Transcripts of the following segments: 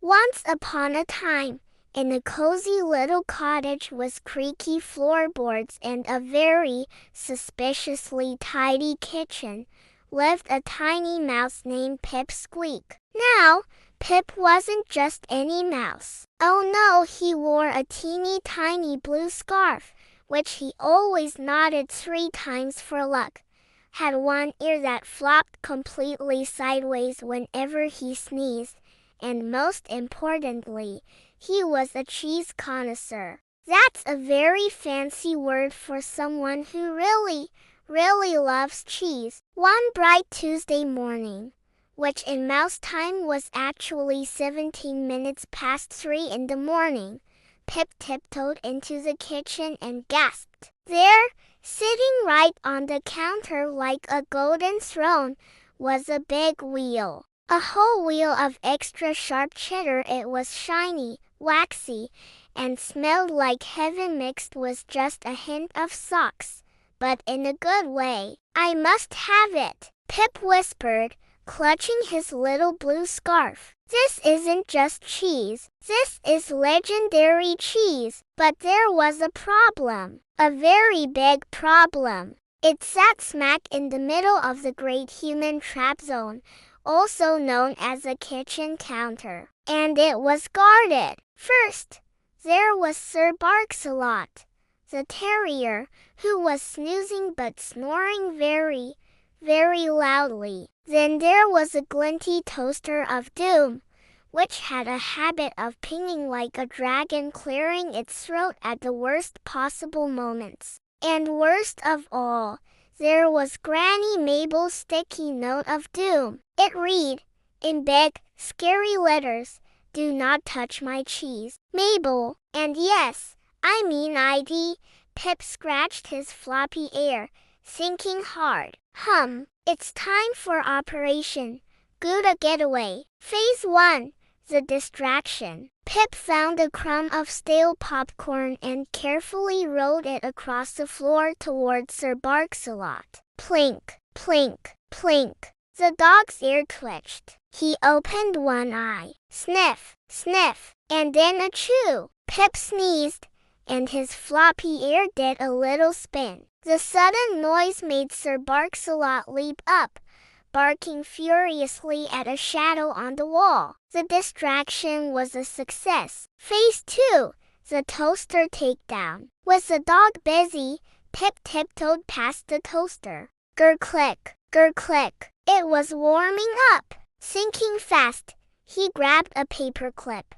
Once upon a time, in a cozy little cottage with creaky floorboards and a very suspiciously tidy kitchen, lived a tiny mouse named Pip Squeak. Now, Pip wasn't just any mouse. Oh no, he wore a teeny tiny blue scarf, which he always knotted 3 times for luck, had one ear that flopped completely sideways whenever he sneezed, and most importantly, he was a cheese connoisseur. That's a very fancy word for someone who really loves cheese. One bright Tuesday morning, which in mouse time was actually 17 minutes past 3 in the morning, Pip tiptoed into the kitchen and gasped. There, sitting right on the counter like a golden throne, was a big wheel. A whole wheel of extra sharp cheddar. It was shiny, waxy, and smelled like heaven mixed with just a hint of socks, but in a good way. "I must have it," Pip whispered, clutching his little blue scarf. "This isn't just cheese. This is legendary cheese." But there was a problem. A very big problem. It sat smack in the middle of the great human trap zone, also known as a kitchen counter. And it was guarded. First, there was Sir Barks-a-Lot, the terrier, who was snoozing but snoring very loudly. Then there was a glinty toaster of doom, which had a habit of pinging like a dragon, clearing its throat at the worst possible moments. And worst of all, there was Granny Mabel's sticky note of doom. It read, in big, scary letters, "Do not touch my cheese, Mabel." And yes, I mean ID. Pip scratched his floppy ear, thinking hard. It's time for Operation Gouda Getaway. Phase 1, the distraction. Pip found a crumb of stale popcorn and carefully rolled it across the floor toward Sir Barks-a-Lot. Plink, plink, plink. The dog's ear twitched. He opened one eye. Sniff, sniff, and then a chew. Pip sneezed, and his floppy ear did a little spin. The sudden noise made Sir Barks-a-Lot leap up, barking furiously at a shadow on the wall. The distraction was a success. Phase 2, the toaster takedown. With the dog busy, Pip tiptoed past the toaster. Gur-click, gur-click. It was warming up. Thinking fast, he grabbed a paper clip,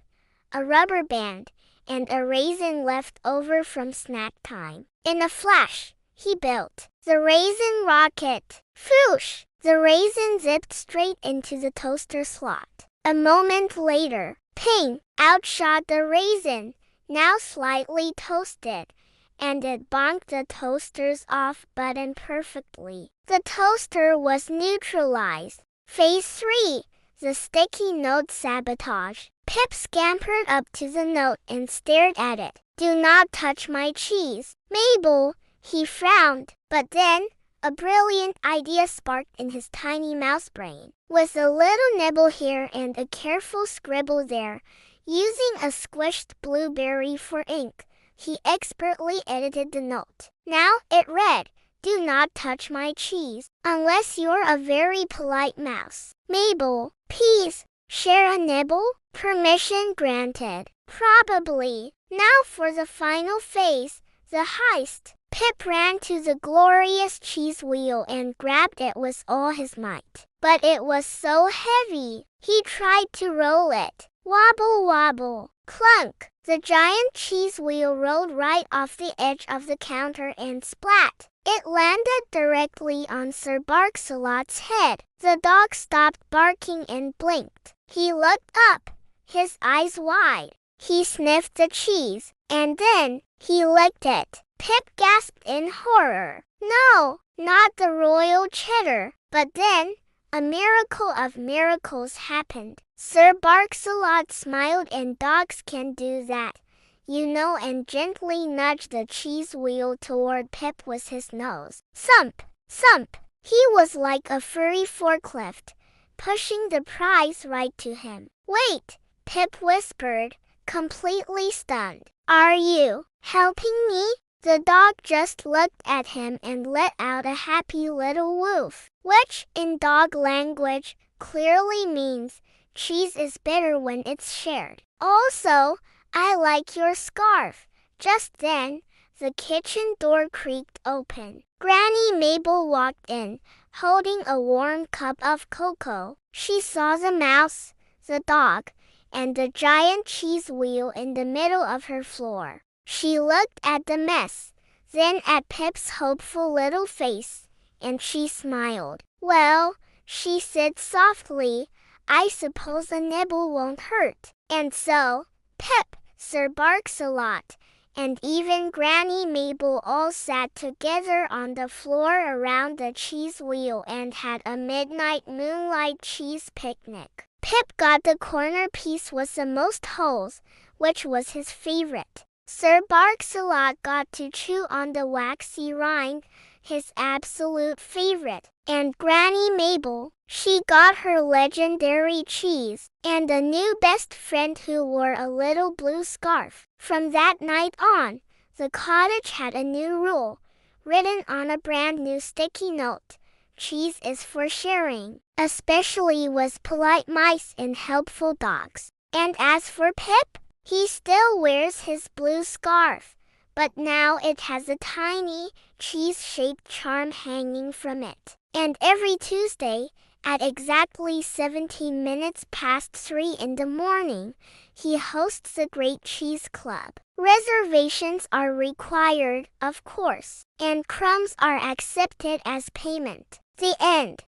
a rubber band, and a raisin left over from snack time. In a flash, he built the raisin rocket. Foosh! The raisin zipped straight into the toaster slot. A moment later, ping! Out shot the raisin, now slightly toasted, and it bonked the toaster's off button perfectly. The toaster was neutralized. Phase 3, the sticky note sabotage. Pip scampered up to the note and stared at it. "Do not touch my cheese, Mabel," he frowned. But then, a brilliant idea sparked in his tiny mouse brain. With a little nibble here and a careful scribble there, using a squished blueberry for ink, he expertly edited the note. Now it read, "Do not touch my cheese, unless you're a very polite mouse. Mabel, please, share a nibble? Permission granted." Probably. Now for the final phase, the heist. Pip ran to the glorious cheese wheel and grabbed it with all his might. But it was so heavy. He tried to roll it. Wobble, wobble. Clunk! The giant cheese wheel rolled right off the edge of the counter and splat! It landed directly on Sir Barks-a-Lot's head. The dog stopped barking and blinked. He looked up, his eyes wide. He sniffed the cheese, and then he licked it. Pip gasped in horror. No, not the royal cheddar. But then, a miracle of miracles happened. Sir Barks-a-Lot smiled, and dogs can do that, you know, and gently nudged the cheese wheel toward Pip with his nose. Thump, thump. He was like a furry forklift, pushing the prize right to him. "Wait, Pip whispered, completely stunned. Are you helping me? The dog just looked at him and let out a happy little woof, which, in dog language, clearly means cheese is better when it's shared. Also, I like your scarf. Just then, the kitchen door creaked open. Granny Mabel walked in, holding a warm cup of cocoa. She saw the mouse, the dog, and the giant cheese wheel in the middle of her floor. She looked at the mess, then at Pip's hopeful little face, and she smiled. Well, she said softly, I suppose a nibble won't hurt. And so, Pip, Sir Barks-a-Lot, and even Granny Mabel all sat together on the floor around the cheese wheel and had a midnight moonlight cheese picnic. Pip got the corner piece with the most holes, which was his favorite. Sir Barks-a-Lot got to chew on the waxy rind, his absolute favorite. And Granny Mabel, she got her legendary cheese, and a new best friend who wore a little blue scarf. From that night on, the cottage had a new rule, written on a brand new sticky note. Cheese is for sharing, especially with polite mice and helpful dogs. And as for Pip, he still wears his blue scarf, but now it has a tiny, cheese-shaped charm hanging from it. And every Tuesday, at exactly 17 minutes past 3 in the morning, he hosts the Great Cheese Club. Reservations are required, of course, and crumbs are accepted as payment. The end.